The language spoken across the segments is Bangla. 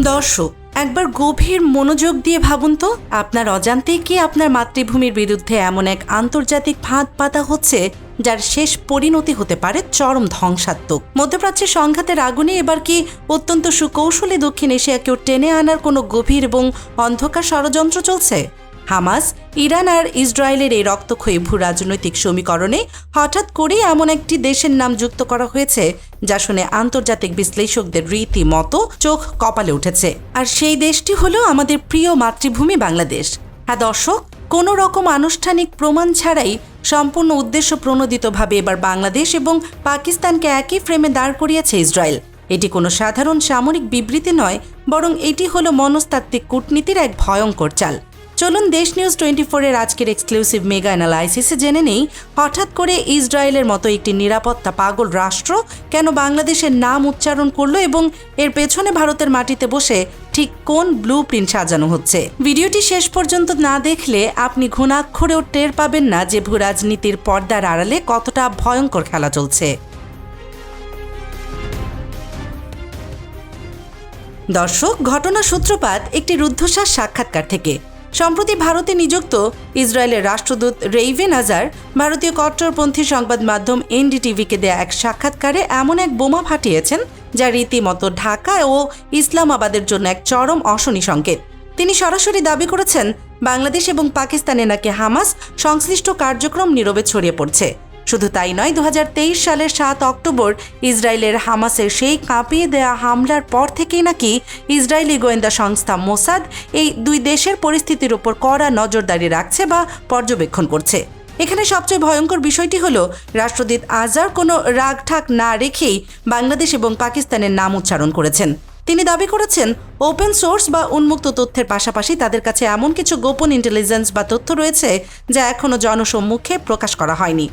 দর্শক, একবার গভীর মনোযোগ দিয়ে ভাবুন তো, আপনার অজান্তেই কি আপনার মাতৃভূমির বিরুদ্ধে এমন এক আন্তর্জাতিক ফাঁদ পাতা হচ্ছে যার শেষ পরিণতি হতে পারে চরম ধ্বংসাত্মক। মধ্যপ্রাচ্যের সংঘাতের আগুনে এবার কি অত্যন্ত সুকৌশলে দক্ষিণ এশিয়াকেও টেনে আনার কোনো গভীর এবং অন্ধকার ষড়যন্ত্র চলছে? হামাস, ইরান আর ইসরায়েলের এই রক্তক্ষয়ী ভূ রাজনৈতিক সমীকরণে হঠাৎ করেই এমন একটি দেশের নাম যুক্ত করা হয়েছে যা শুনে আন্তর্জাতিক বিশ্লেষকদের রীতিমতো চোখ কপালে উঠেছে। আর সেই দেশটি হলো আমাদের প্রিয় মাতৃভূমি বাংলাদেশ। হ্যাঁ দর্শক, কোনো রকম আনুষ্ঠানিক প্রমাণ ছাড়াই সম্পূর্ণ উদ্দেশ্য প্রণোদিতভাবে এবার বাংলাদেশ এবং পাকিস্তানকে একই ফ্রেমে দাঁড় করিয়েছে ইসরায়েল। এটি কোনো সাধারণ সামরিক বিবৃতি নয়, বরং এটি হলো মনস্তাত্ত্বিক কূটনীতির এক ভয়ঙ্কর চাল। চলুন দেশ নিউজ 24-এর আজকের এক্সক্লুসিভ মেগা অ্যানালাইসিসে জেনে নেই হঠাৎ করে ইসরায়েলের মতো একটি নিরাপত্তা পাগল রাষ্ট্র কেন বাংলাদেশের নাম উচ্চারণ করলো এবং এর পেছনে ভারতের মাটিতে বসে ঠিক কোন ব্লু প্রিন্ট সাজানো হচ্ছে। ভিডিওটি শেষ পর্যন্ত না দেখলে আপনি ঘুণাক্ষরেও টের পাবেন না যে ভূ রাজনীতির পর্দার আড়ালে কতটা ভয়ঙ্কর খেলা চলছে। দর্শক, ঘটনার সূত্রপাত একটি রুদ্ধশ্বাস সাক্ষাৎকার থেকে। সম্প্রতি ভারতে নিযুক্ত ইসরায়েলের রাষ্ট্রদূত রেইভেন আজার ভারতীয় কট্টরপন্থী সংবাদ মাধ্যম এনডিটিভিকে দেয়া এক সাক্ষাৎকারে এমন এক বোমা ফাটিয়েছেন যা রীতিমতো ঢাকা ও ইসলামাবাদের জন্য এক চরম অশনি সংকেত। তিনি সরাসরি দাবি করেছেন বাংলাদেশ এবং পাকিস্তানে নাকি হামাস সংশ্লিষ্ট কার্যক্রম নীরবে ছড়িয়ে পড়ছে। শুধু তাই নয়, 2023 সালের 7 অক্টোবর ইসরায়েলের হামাসের সেই কাঁপিয়ে দেয়া হামলার পর থেকেই নাকি ইসরায়েলি গোয়েন্দা সংস্থা মোসাদ এই দুই দেশের পরিস্থিতির উপর কড়া নজরদারি রাখছে বা পর্যবেক্ষণ করছে। এখানে সবচেয়ে ভয়ঙ্কর বিষয়টি হলো রাষ্ট্রদূত আজার কোনো রাগঢাক না রেখেই বাংলাদেশ এবং পাকিস্তানের নাম উচ্চারণ করেছেন। তিনি দাবি করেছেন ওপেন সোর্স বা উন্মুক্ত তথ্যের পাশাপাশি তাদের কাছে এমন কিছু গোপন ইন্টেলিজেন্স বা তথ্য রয়েছে যা এখনও জনসম্মুখে প্রকাশ করা হয়নি।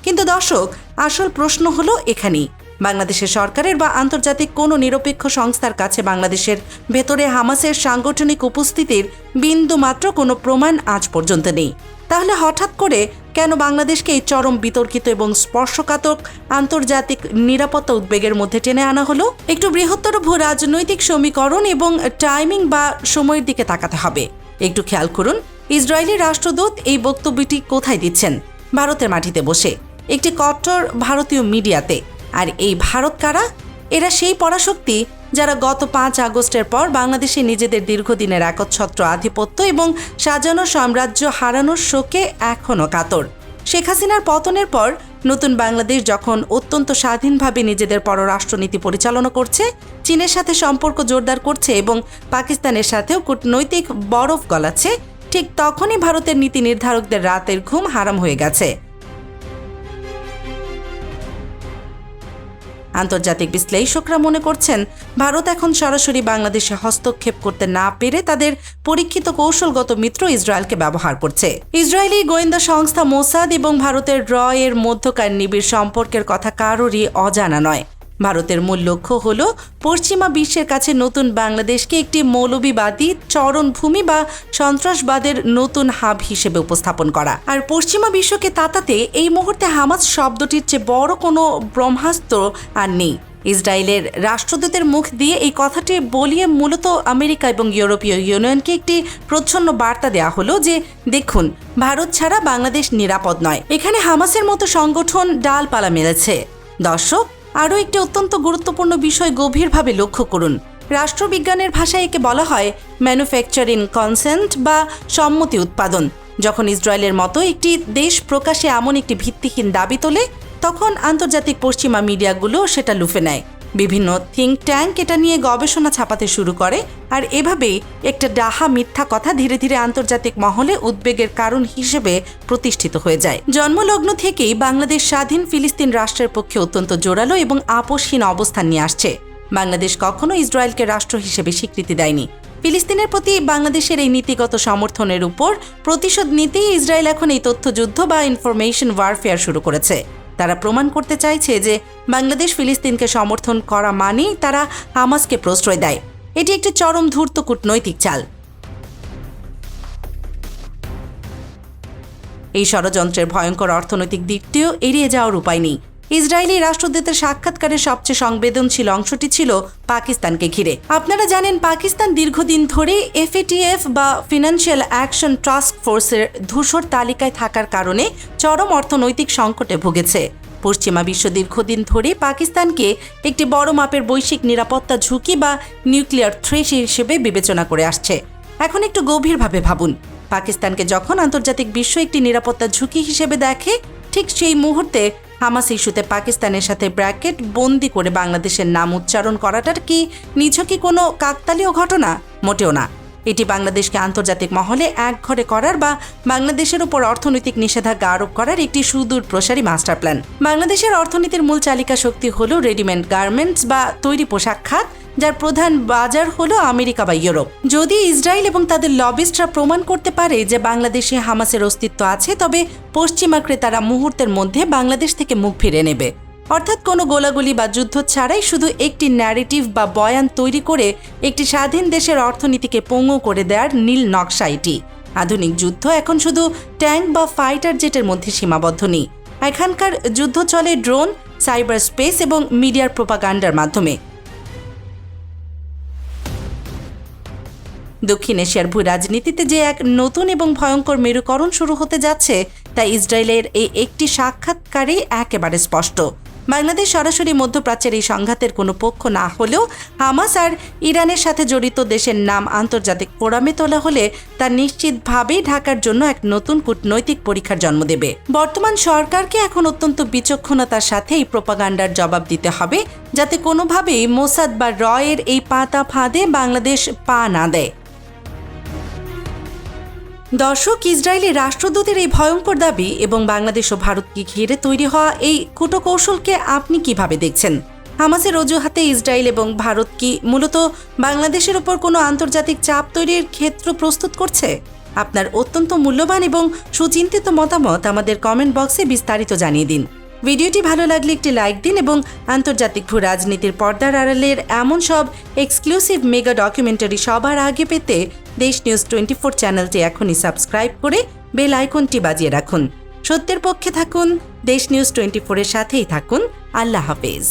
কিন্তু দর্শক, আসল প্রশ্ন হলো এখানেই, বাংলাদেশের সরকারের বা আন্তর্জাতিক কোনো নিরপেক্ষ সংস্থার কাছে বাংলাদেশের ভেতরে হামাসের সাংগঠনিক উপস্থিতির বিন্দুমাত্র কোনো প্রমাণ আজ পর্যন্ত নেই। তাহলে হঠাৎ করে কেন বাংলাদেশকে এই চরম বিতর্কিত এবং স্পর্শকাতর আন্তর্জাতিক নিরাপত্তা উদ্বেগের মধ্যে টেনে আনা হলো? একটু বৃহত্তর ভূ রাজনৈতিক সমীকরণ এবং টাইমিং বা সময়ের দিকে তাকাতে হবে। একটু খেয়াল করুন, ইসরায়েলি রাষ্ট্রদূত এই বক্তব্যটি কোথায় দিচ্ছেন? ভারতের মাটিতে বসে, একটি কট্টর ভারতীয় মিডিয়াতে। আর এই ভারত কারা? এরা সেই পরাশক্তি যারা গত 5 আগস্টের পর বাংলাদেশে নিজেদের দীর্ঘদিনের একচ্ছত্র আধিপত্য এবং সাজানো সাম্রাজ্য হারানোর শোকে এখনও কাতর। শেখ হাসিনার পতনের পর নতুন বাংলাদেশ যখন অত্যন্ত স্বাধীনভাবে নিজেদের পররাষ্ট্রনীতি পরিচালনা করছে, চীনের সাথে সম্পর্ক জোরদার করছে এবং পাকিস্তানের সাথেও কূটনৈতিক বরফ গলাচ্ছে, ঠিক তখনই ভারতের নীতি নির্ধারকদের রাতের ঘুম হারাম হয়ে গেছে। আন্তর্জাতিক বিশ্লেষকরা মনে করছেন ভারত এখন সরাসরি বাংলাদেশে হস্তক্ষেপ করতে না পেরে তাদের পরীক্ষিত কৌশলগত মিত্র ইসরায়েলকে ব্যবহার করছে। ইসরায়েলি গোয়েন্দা সংস্থা মোসাদ এবং ভারতের এর মধ্যকার নিবিড় সম্পর্কের কথা কারোরই অজানা নয়। ভারতের মূল লক্ষ্য হল পশ্চিমা বিশ্বের কাছে নতুন বাংলাদেশকে একটি মৌলবিবাদী চরণভূমি বা সন্ত্রাসবাদের নতুন হাব হিসেবে উপস্থাপন করা। আর পশ্চিমা বিশ্বকে তাতাতে এই মুহূর্তে হামাস শব্দটির চেয়ে বড় কোনো ব্রহ্মাস্ত্র আর নেই। ইসরায়েলের রাষ্ট্রদূতের মুখ দিয়ে এই কথাটি বলিয়ে মূলত আমেরিকা এবং ইউরোপীয় ইউনিয়নকে একটি প্রচ্ছন্ন বার্তা দেওয়া হলো যে দেখুন, ভারত ছাড়া বাংলাদেশ নিরাপদ নয়। এখানে হামাসের মতো সংগঠন ডালপালা মেলেছে। দর্শক, আরও একটি অত্যন্ত গুরুত্বপূর্ণ বিষয় গভীরভাবে লক্ষ্য করুন। রাষ্ট্রবিজ্ঞানের ভাষায় একে বলা হয় ম্যানুফ্যাকচারিং কনসেন্ট বা সম্মতি উৎপাদন। যখন ইসরায়েলের মতো একটি দেশ প্রকাশ্যে এমন একটি ভিত্তিহীন দাবি তোলে, তখন আন্তর্জাতিক পশ্চিমা মিডিয়াগুলো সেটা লুফে নেয়। বিভিন্ন থিঙ্ক ট্যাঙ্ক এটা নিয়ে গবেষণা ছাপাতে শুরু করে, আর এভাবেই একটা ডাহা মিথ্যা কথা ধীরে ধীরে আন্তর্জাতিক মহলে উদ্বেগের কারণ হিসেবে প্রতিষ্ঠিত হয়ে যায়। জন্মলগ্ন থেকেই বাংলাদেশ স্বাধীন ফিলিস্তিন রাষ্ট্রের পক্ষে অত্যন্ত জোরালো এবং আপোষহীন অবস্থান নিয়ে আসছে। বাংলাদেশ কখনো ইসরায়েলকে রাষ্ট্র হিসেবে স্বীকৃতি দেয়নি। ফিলিস্তিনের প্রতি বাংলাদেশের এই নীতিগত সমর্থনের উপর প্রতিশোধ নিতেই ইসরায়েল এখন এই তথ্যযুদ্ধ বা ইনফরমেশন ওয়ারফেয়ার শুরু করেছে। তারা প্রমাণ করতে চাইছে যে বাংলাদেশ ফিলিস্তিনকে সমর্থন করা মানেই তারা হামাসকে প্রশ্রয় দেয়। এটি একটি চরম ধূর্ত কূটনৈতিক চাল। এই ষড়যন্ত্রের ভয়ঙ্কর অর্থনৈতিক দিকটিও এড়িয়ে যাওয়ার উপায় নেই। ইসরায়েলি রাষ্ট্রদূতের সাক্ষাৎকারের সবচেয়ে সংবেদনশীল অংশটি ছিল পাকিস্তানকে ঘিরে। আপনারা জানেন, পাকিস্তান দীর্ঘদিন ধরে FATF বা ফিনান্সিয়াল অ্যাকশন টাস্ক ফোর্সের ধূসর তালিকায় থাকার কারণে চরম অর্থনৈতিক সংকটে ভুগেছে। পশ্চিমা বিশ্ব দীর্ঘদিন ধরে পাকিস্তানকে একটি বড় মাপের বৈশ্বিক নিরাপত্তা ঝুঁকি বা নিউক্লিয়ার থ্রেট হিসেবে বিবেচনা করে আসছে। এখন একটু গভীরভাবে ভাবুন, পাকিস্তানকে যখন আন্তর্জাতিক বিশ্ব একটি নিরাপত্তা ঝুঁকি হিসেবে দেখে, ঠিক সেই মুহূর্তে হামাস ইস্যুতে পাকিস্তানের সাথে ব্র্যাকেট বন্দি করে বাংলাদেশের নাম উচ্চারণ করাটার কি নিছকই কোনো কাকতালীয় ঘটনা? মোটেও না। এটি বাংলাদেশকে আন্তর্জাতিক মহলে একঘরে করার বা বাংলাদেশের উপর অর্থনৈতিক নিষেধাজ্ঞা আরোপ করার একটি সুদূর প্রসারী মাস্টার প্ল্যান। বাংলাদেশের অর্থনীতির মূল চালিকা শক্তি হল রেডিমেড গার্মেন্টস বা তৈরি পোশাক খাত, যার প্রধান বাজার হলো আমেরিকা বা ইউরোপ। যদি ইসরায়েল এবং তাদের লবিস্টরা প্রমাণ করতে পারে যে বাংলাদেশে হামাসের অস্তিত্ব আছে, তবে পশ্চিমা ক্রেতারা মুহূর্তের মধ্যে বাংলাদেশ থেকে মুখ ফিরে নেবে। অর্থাৎ কোনো গোলাগুলি বা যুদ্ধ ছাড়াই শুধু একটি ন্যারেটিভ বা বয়ান তৈরি করে একটি স্বাধীন দেশের অর্থনীতিকে পঙ্গু করে দেওয়ার নীল নকশা এটি। আধুনিক যুদ্ধ এখন শুধু ট্যাঙ্ক বা ফাইটার জেটের মধ্যে সীমাবদ্ধ নেই। এখানকার যুদ্ধ চলে ড্রোন, সাইবার স্পেস এবং মিডিয়ার প্রোপাগান্ডার মাধ্যমে। দক্ষিণ এশিয়ার ভূ রাজনীতিতে যে এক নতুন এবং ভয়ঙ্কর মেরুকরণ শুরু হতে যাচ্ছে, তা ইসরায়েলের এই একটি সাক্ষাৎকারে একেবারে স্পষ্ট। বাংলাদেশ সরাসরি মধ্যপ্রাচ্যের এই সংঘাতের কোনো পক্ষ না হলেও হামাস আর ইরানের সাথে জড়িত দেশের নাম আন্তর্জাতিক ফোরামে তোলা হলে তা নিশ্চিতভাবেই ঢাকার জন্য এক নতুন কূটনৈতিক পরীক্ষার জন্ম দেবে। বর্তমান সরকারকে এখন অত্যন্ত বিচক্ষণতার সাথে এই প্রোপাগান্ডার জবাব দিতে হবে, যাতে কোনোভাবেই মোসাদ বা রয়ের এই পাতা ফাঁদে বাংলাদেশ পা না দেয়। দর্শক, ইসরায়েলি রাষ্ট্রদূতের এই ভয়ঙ্কর দাবি এবং বাংলাদেশ ও ভারতকে ঘিরে তৈরি হওয়া এই কূটকৌশলকে আপনি কিভাবে দেখছেন? হামাসের অজুহাতে ইসরায়েল এবং ভারত কি মূলত বাংলাদেশের উপর কোনো আন্তর্জাতিক চাপ তৈরির ক্ষেত্র প্রস্তুত করছে? আপনার অত্যন্ত মূল্যবান এবং সুচিন্তিত মতামত আমাদের কমেন্ট বক্সে বিস্তারিত জানিয়ে দিন। ভিডিওটি ভালো লাগলে একটি লাইক দিন এবং আন্তর্জাতিক ভূ রাজনীতির পর্দার আড়ালের এমন সব এক্সক্লুসিভ মেগা ডকুমেন্টারি সবার আগে পেতে দেশ নিউজ 24 চ্যানেলটি এখনই সাবস্ক্রাইব করে বেল আইকনটি বাজিয়ে রাখুন। সত্যের পক্ষে থাকুন, দেশ নিউজ 24-এর সাথেই থাকুন। আল্লাহ হাফেজ।